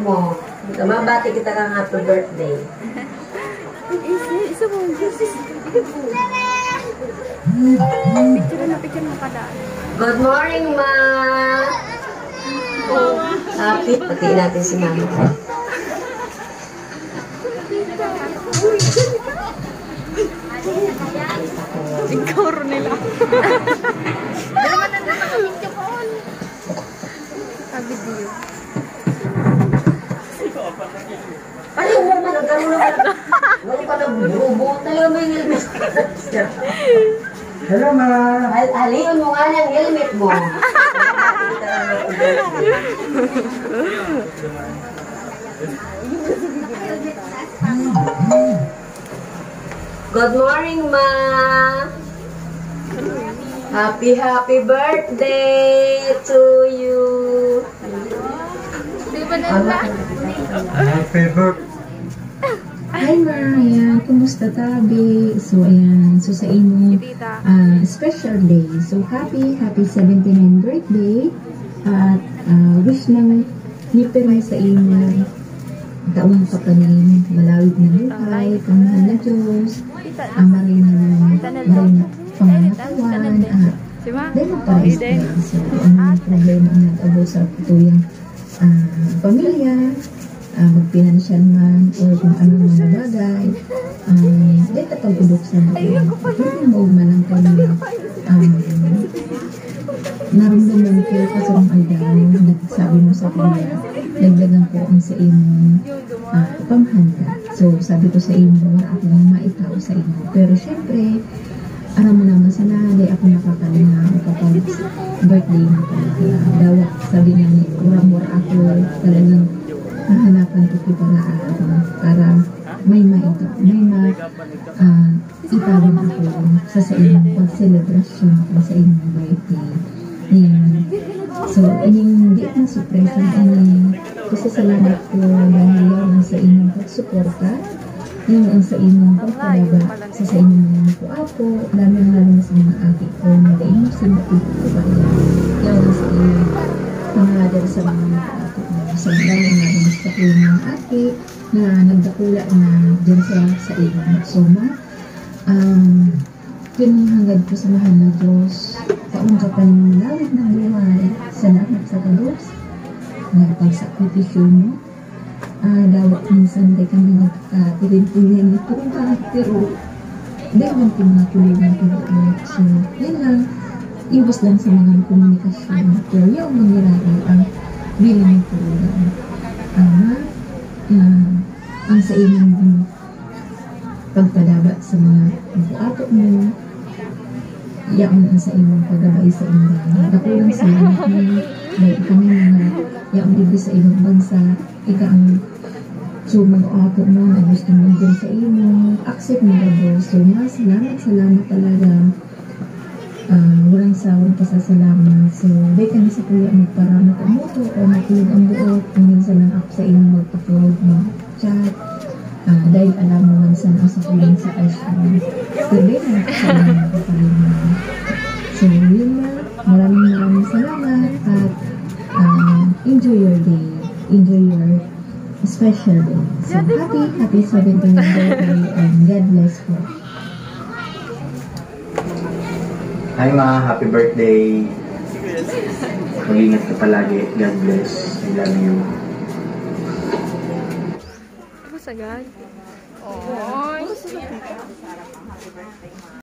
mo. Mabati kita kang happy birthday. Isa mo. Picture mo kada. Good morning, Ma! Happy. Patiin natin si Mama. Ikaw rin nila. Video. Ano mo naman? Nagkaroon naman. Wala pa nag-bubo. Talaga may helmet. Hello, Ma. Haliyon mo nga ng helmet mo. Good morning, Ma. Happy birthday to you. Happy birthday. Hi Ma, ayan, kumusta tabi? So ayan, so sa inyo special day. So happy 79th birthday. At wish lang ni Perme sa inyo taong kapanin, malawig na buhay, kamahal na Diyos, maray na pangangatawan, at dahil magparis na. So anong problema na nag-abo sa ituyang pamilya, mag-financial man, o kung ano mga bagay, dahil tatag-udok sa mga maugma lang kayo naramdaman ko kasi ng aldaw, nagsabi mo sa kanya, nagdagan ko ang sa inyong pamhanda. So, sabi ko sa inyo, wala akong maitaw sa inyo. Pero syempre, alam mo naman sana, dahil ako nakakalinga kapag birthday mo talaga. Dawak, sabi nga niya, mura-mura ako, talagang nahanapan ko ito para may maitaw, may itawin ako sa inyong pag-celebration sa inyong birthday. Ayan. So, inyong di na surpresa ini. Kasi salamat po dahil yan sa inyong pagsuporta, yung sa inyong pagpalaba, sa inyong mga po-apo, lamang-lamang sa mga ate ko, na inyong sinapit ko ba yan. Yan sa inyong pangaladar sa mga po-apo mo. Sa lamang-lamang sa inyong ate na nagdakula na dyan sa inyong soma. Pinahangad ko sa mahal na Diyos, taong kapanin malawig ng buhay, salamat sa Diyos, na pagsakripisyo mo. Dawat minsan, dahil kami nagkatirin-tirin ito, pero dahil lang pinatulungan ko ito. So, yun lang, iwas lang sa mga komunikasyon. Pero yung mangyari ang bilang ng tulungan. Ang sa inyong pagpadaba sa mga ato mo, yaon sa inyong paggabay sa inyong dakulang salamat mo dahil kami mga yaon ibig sa inyong bansa ikaang so mag-ato mo na gusto mo din sa inyong accept mo ba so salamat talaga walang sawang pasasalamat so dahil kami sa kuya magparama ka mo to o matulog ang buot kung minsan lang ako sa inyong magpapulog mo chat dahil alam mo man saan ang sakulang sa asyon. Sabi na salamat ka rin mo. So, yun na. Maraming salamat at enjoy your day. Enjoy your special day. So, happy 17th birthday and God bless you. Hi Ma, happy birthday. Mag-ingat ka palagi. God bless. I love you. Sagad. Oh.